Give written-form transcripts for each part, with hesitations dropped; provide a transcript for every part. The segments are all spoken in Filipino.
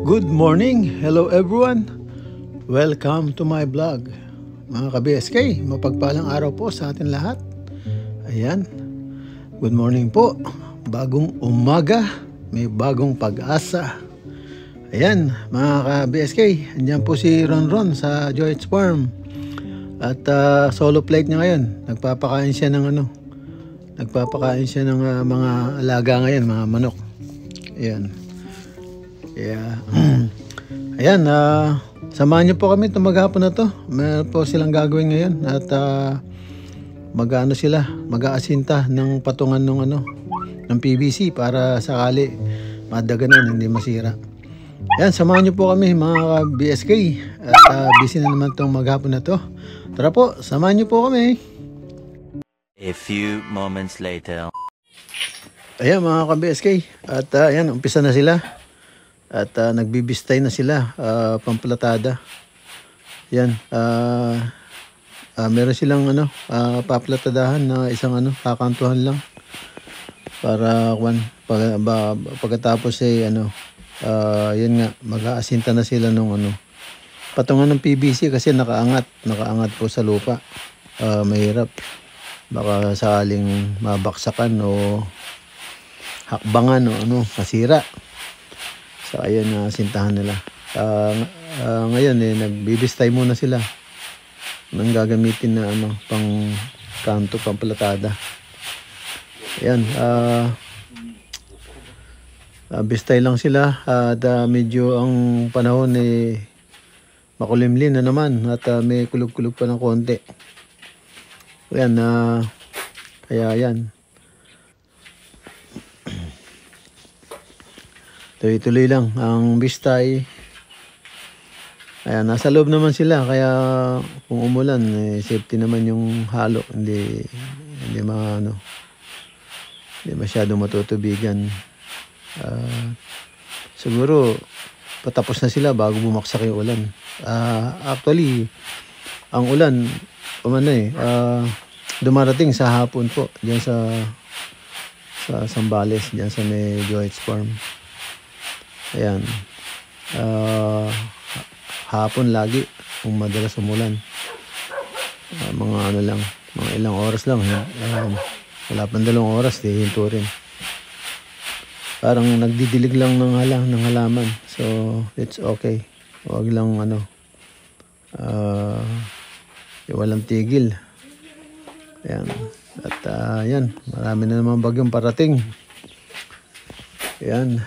Good morning! Hello everyone! Welcome to my vlog. Mga ka-BSK, mapagpalang araw po sa atin lahat. Ayan, good morning po. Bagong umaga, may bagong pag-asa. Ayan, mga ka-BSK, andyan po si Ronron sa Joy's Farm. At solo plate niya ngayon. Nagpapakain siya ng mga alaga ngayon, mga manok. Ayan. Yeah. Ayan, samahan niyo po kami itong maghapon na to. Meron po silang gagawin ngayon at mag-aasinta ng patungan ng PVC para sakali madaganan, hindi masira. Ayan, samahan niyo po kami mga BSK at busy na naman itong maghapon na to. Tara po, samahan niyo po kami. A few moments later. Ayan mga ka-BSK at ayan, umpisa na sila. At nagbibistay na sila, pamplatada. Yan, meron silang paplatadahan na isang kakantuhan lang. Para pagkatapos yun nga, mag-aasinta na sila ng patungan ng PVC kasi nakaangat po sa lupa. Mahirap. Baka sakaling mabaksakan o hakbangan o masira. So ayan, sintahan nila. Ngayon nagbibistay muna sila ng gagamitin na pang kanto, pang platada. Ayan, bistay lang sila at medyo ang panahon makulimlim na naman at may kulog-kulog pa ng konti. Ayan, kaya ayan. Tuloy-tuloy lang ang bistay. Ayan, nasa loob naman sila kaya kung umulan safety naman yung halo, hindi masyadong matutubigan. Siguro patapos na sila bago bumaksak yung ulan. Actually ang ulan dumarating sa hapon po diyan sa Zambales, diyan sa may Joy's Farm. Ayan, hapon lagi kung madalas umulan. Mga ilang oras lang, wala pang 2 oras hinto rin. Parang nagdidilig lang ng halaman, so it's okay. Huwag lang walang tigil. Ayan, at yan, marami na naman bagyong parating. Ayan,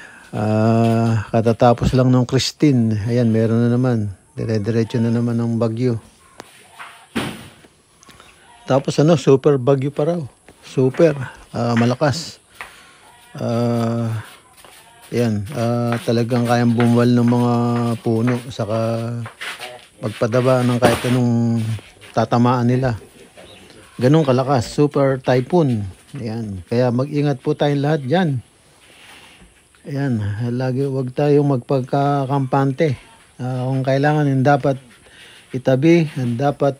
katatapos lang ng Christine. Ayan, meron na naman. Dire-diretso na naman ng bagyo. Tapos super bagyo pa raw. Super malakas. Ayan, talagang kayang bumuwal ng mga puno saka magpadaba ng kahit anong tatamaan nila. Ganun kalakas, super typhoon. Ayan, kaya mag-ingat po tayong lahat dyan. Ayan, lagi wag tayong magpagkakampante. Kung kailangan, dapat itabi, dapat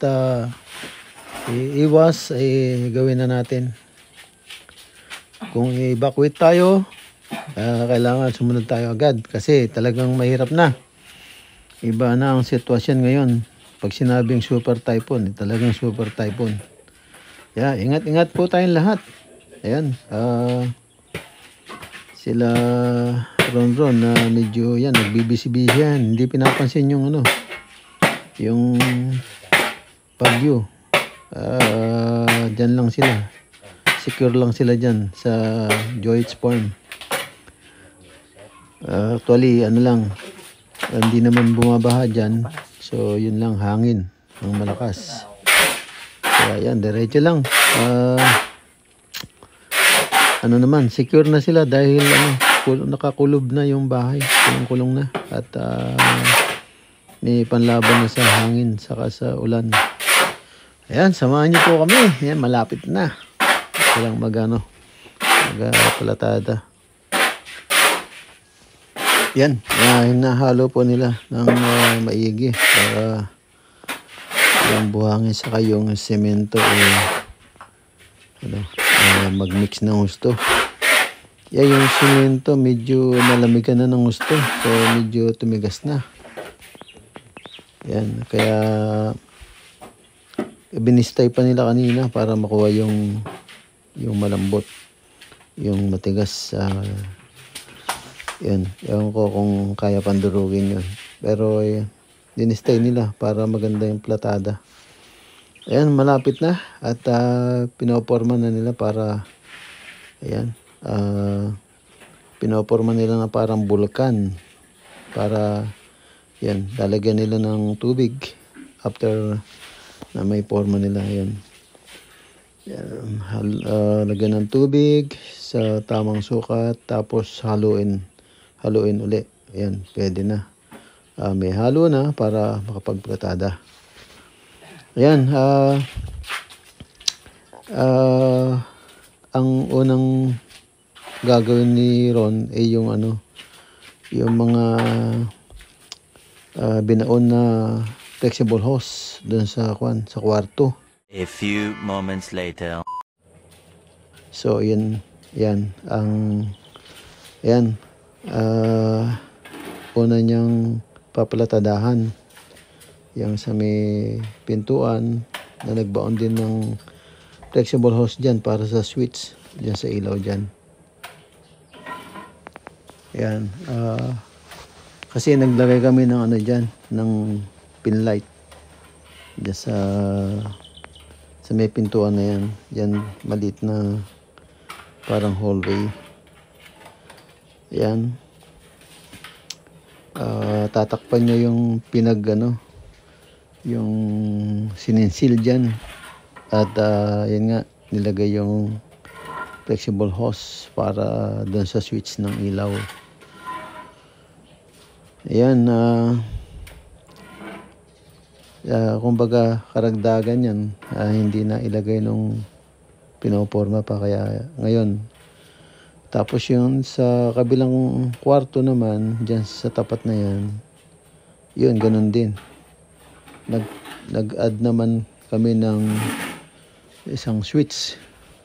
iwas ay gawin na natin. Kung i-evacuate tayo, kailangan sumunod tayo agad kasi talagang mahirap na. Iba na ang sitwasyon ngayon. Pag sinabing super typhoon, talagang super typhoon. Ingat-ingat po tayong lahat. Ayan, sila Ron na medyo yan, nagbibisi-bisi yan. Hindi pinapansin yung yung bagyo. Dyan lang sila. Secure lang sila dyan sa Joyce Farm. Actually, hindi naman bumabaha dyan. So, yun lang, hangin ang malakas. Kaya yan, diretso lang. Secure na sila dahil nakakulob na yung bahay. Kulong na. At may panlaban na sa hangin saka sa ulan. Ayan, samahan niyo po kami. Ayan, malapit na. Walang magpalatada. Yan, hinahalo po nila ng maigi para yung buhangin saka yung semento mag-mix ng gusto. Yung semento medyo nalamigan na ng gusto, so medyo tumigas na. Yan, kaya binistay pa nila kanina para makuha yung malambot, yung matigas. Yan, ewan ko kung kaya pandurugin yun. Pero dinistay nila para maganda yung platada. Ayan, malapit na. At pinoporma na nila para pinoporma nila na parang bulkan. Para lalagyan nila ng tubig after na may forma nila. Yan, lagyan ng tubig sa tamang sukat, tapos haluin uli. Ayan, pwede na. May halo na para makapagplatada. Ayan, ang unang gagawin ni Ron ay yung mga binaon na flexible hose doon sa kwarto. A few moments later. So, yan una niyang papalatadahan yung sa may pintuan na nagbaon din ng flexible hose dyan para sa switch dyan sa ilaw dyan. Yan, kasi naglagay kami ng dyan, ng pin light dyan sa may pintuan na yan. Yan, maliit na parang hallway. Yan. Tatakpan nyo yung yung sininsil dyan. At yan nga, nilagay yung flexible hose para doon sa switch ng ilaw. Ayan, kumbaga karagdagan yan, hindi na ilagay nung pinoporma pa, kaya ngayon. Tapos yun sa kabilang kwarto naman, dyan sa tapat na yan, yun, ganun din. Nag-add naman kami ng isang switch,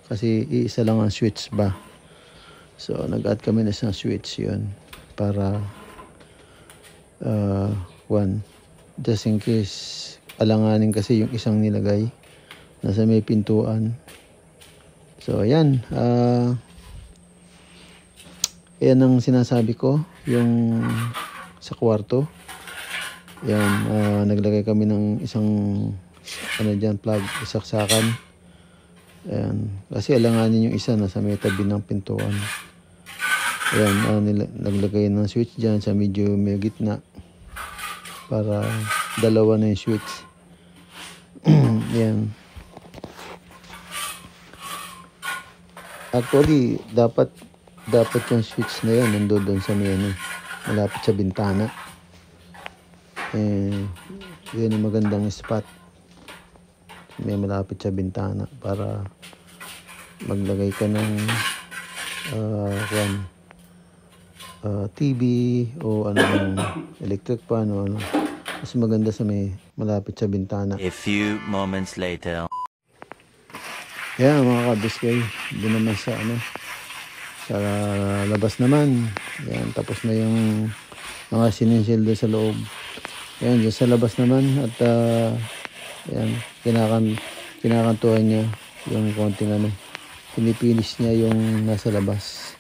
kasi iisa lang ang switch ba. So nag-add kami ng isang switch, yun, para just in case alanganin kasi yung isang nilagay nasa may pintuan. So ayan, yan ang sinasabi ko, yung sa kwarto. Yan, naglagay kami ng isang dyan, plug, isaksakan. Ayan, kasi alanganin yung isa nasa may tabi ng pintuan. Ayan, naglagay ng switch dyan sa medyo may gitna para dalawa na yung switch. Ayan. Actually, dapat yung switch na yun nandoon sa may malapit sa bintana. Yun yung magandang spot, may malapit sa bintana para maglagay ka ng TV o electric fan o mas maganda sa may malapit sa bintana. A few moments later. Ayan mga kabiskay, doon naman sa sa labas naman. Ayan, tapos na yung mga sininsil doon sa loob. Ayan, dyan sa labas naman at ayan, kinakantuhan niya yung konting pinipinis niya yung nasa labas.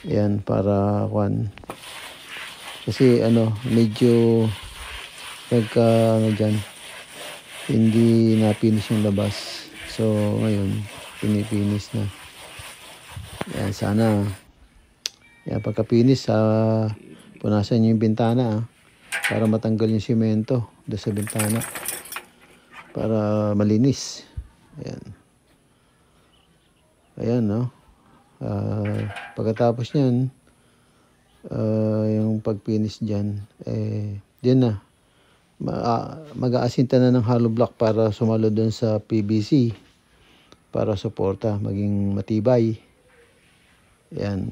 Ayan, para kasi medyo pagka dyan, hindi napinis yung labas. So ngayon, pinipinis na. Ayan, sana pagkapinis, punasan niyo yung bintana para matanggal yung simento doon sa bintana para malinis. Ayan no. Pagkatapos niyan, yung pagpinis dyan, diyan na mag-aasinta na ng hollow block para sumalo doon sa PVC para suporta, maging matibay. Yan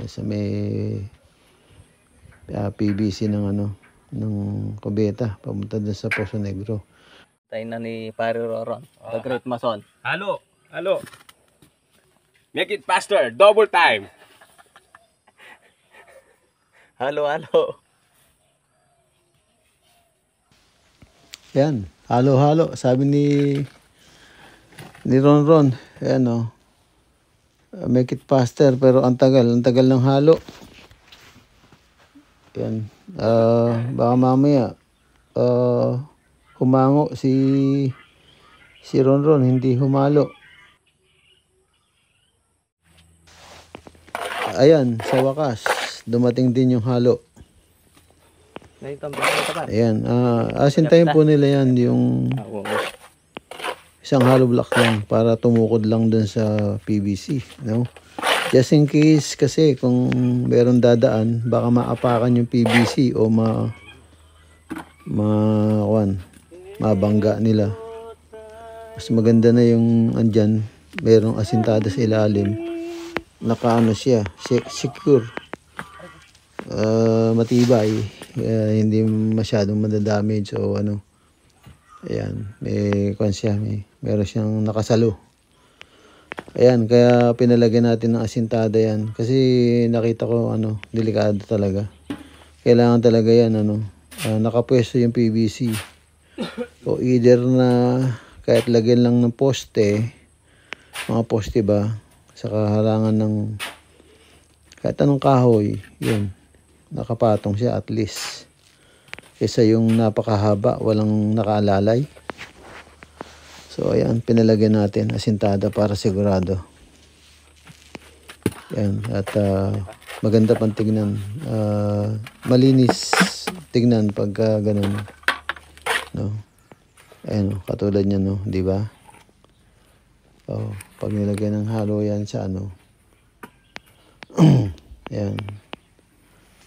sa may PVC ng kubeta papunta doon sa Poso Negro. Tayo na ni Pare Roron, the Great Mason. Halo. Make it faster, double time. Halo. Yan, halo, sabi ni Ron. Ayan make it faster, pero ang tagal ng halo. Yan, baka mamaya humango si Ron, hindi humalo. Ayan, sa wakas dumating din yung halo. Ayan, asintayin po nila yan yung isang hollow block lang para tumukod lang dun sa PVC, just in case, kasi kung meron dadaan baka maapakan yung PVC o mabangga nila. Mas maganda na yung andyan merong asintada sa ilalim, siya secure, matibay, hindi masyadong madadamage o ayan, meron siyang nakasalo. Ayan, kaya pinalagyan natin ng asintada yan kasi nakita ko delikado talaga. Kailangan talaga yan nakapwesto yung PVC o either na kahit lagyan lang ng poste, mga poste ba, sa kahalangan ng kahit anong kahoy, yun, nakapatong siya at least. Kesa yung napakahaba, walang nakaalalay. So ayan, pinalagyan natin asintada para sigurado. Ayan, at maganda pang tignan. Malinis tignan pagka ganun. Ayan, katulad niya, di ba? Pag nilagyan ng halo yan sa ayan.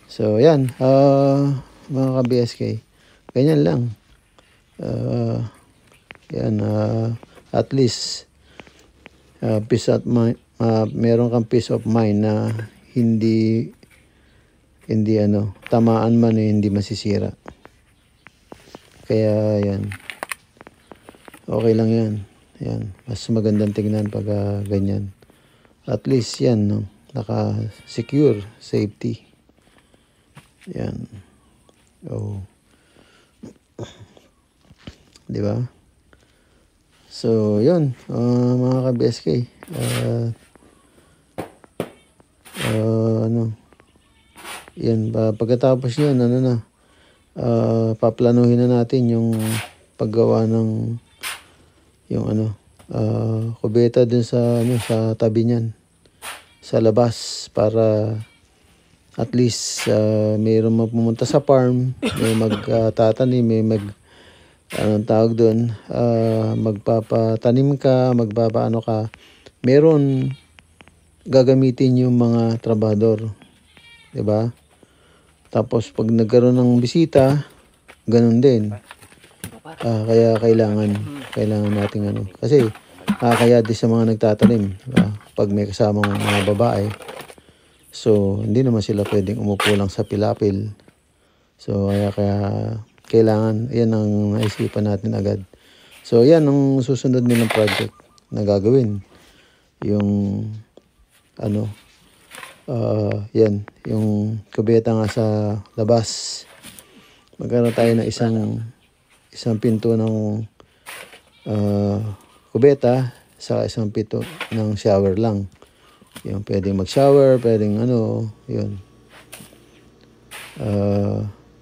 So ayan, mga ka-BSK, ganyan lang. At least peace of mind, meron kang peace of mind na hindi tamaan man hindi masisira. Kaya yan, okay lang yan. Yan, mas magandang tingnan pag ganyan. At least yan, naka-secure, safety. Yan. Di ba? So, yun, mga ka-BSK. Yan, pagkatapos yun, paplanuhin na natin yung paggawa ng yung kubeta dun sa tabi niyan, sa labas, para at least mayroon pumunta sa farm, may magtatanim, may anong tawag doon, magpapatanim ka, magpapaano ka, meron gagamitin yung mga trabador, di ba? Tapos pag nagkaroon ng bisita, ganun din. Kaya kailangan nating kasi kaya din sa mga nagtatanim, pag may kasamang mga babae, so hindi naman sila pwedeng umupo lang sa pilapil. So kaya kailangan, yan ang naisipan natin agad. So yan ang susunod nilang project. na gagawin. Yung ano, yan, yung kubeta nga sa labas. Magkaroon tayo ng isang pinto ng kubeta sa isang pinto ng shower lang. Yung pwedeng mag-shower, pwedeng ano, yun.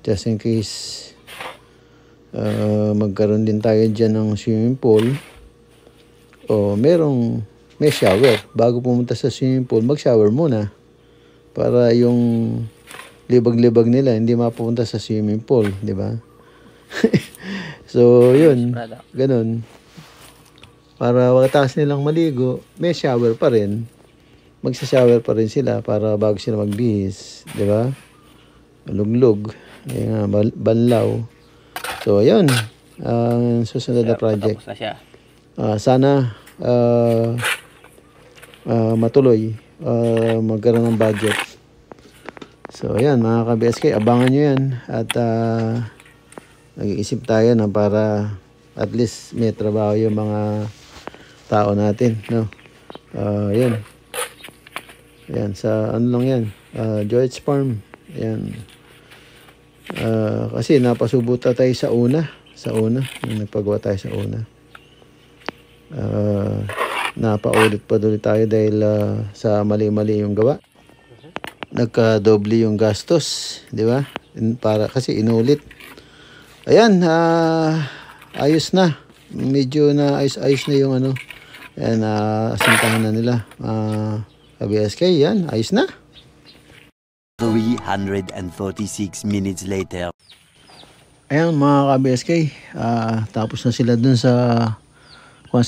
Just in case magkaroon din tayo dyan ng swimming pool o may shower. Bago pumunta sa swimming pool, mag-shower muna para yung libag-libag nila hindi mapupunta sa swimming pool, di ba? So, yun. Ganun. Para pagkatapos nilang maligo, may shower pa rin. Magsa-shower pa rin sila para bago sila magbihis, di ba? Luglog, banlaw. So, ayun. Ang susunod na project. Tapos na siya. Sana matuloy. Magkaroon ng budget. So, ayan, mga ka-BSK, abangan nyo yan. At nag-iisip tayo na para at least may trabaho yung mga tao natin, no? Yan. Yan, sa ano lang yan, George Farm. Yan. Kasi napasubuta tayo sa una. Nagpagawa tayo sa una. Napaulit pa ulit tayo dahil sa mali-mali yung gawa. Nagka-doble yung gastos, di ba? Kasi inulit. Ayan, ayos na. Medyo na ayos na yung ano. Ayan, asintahan na nila. BSK, yan, ayos na. 346 minutes later. Ayan mga ka-BSK, tapos na sila dun sa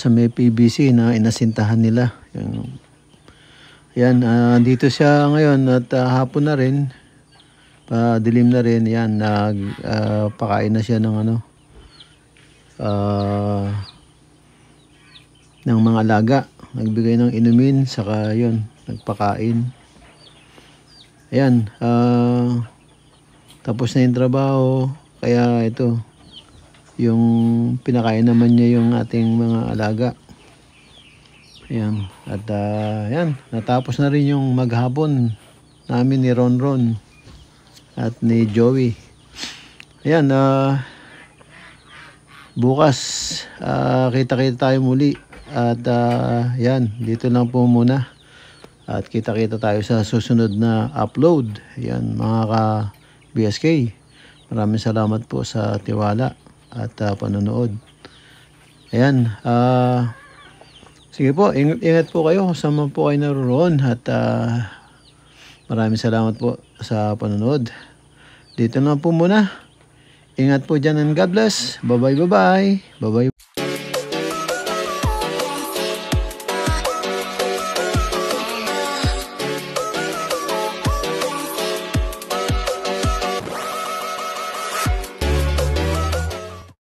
may PVC na inasintahan nila. Yan, dito siya ngayon at hapon na rin, dilim na rin. Yan, pakain na siya ng ano, ng mga alaga. Nagbigay ng inumin, saka yun, nagpakain. Ayan, tapos na yung trabaho. Kaya ito, yung pinakain naman niya yung ating mga alaga. Ayan, at ayan, natapos na rin yung maghapon namin ni Ronron at ni Joey. Ayan, bukas kita-kita tayo muli. At yan, dito lang po muna. At kita-kita tayo sa susunod na upload. Yan mga ka-BSK. Maraming salamat po sa tiwala at panonood. Ayan, sige po, ingat po kayo kasama po kayo naroon. At maraming salamat po sa panonood. Dito lang po muna. Ingat po dyan and God bless. Bye-bye, bye-bye. Bye-bye.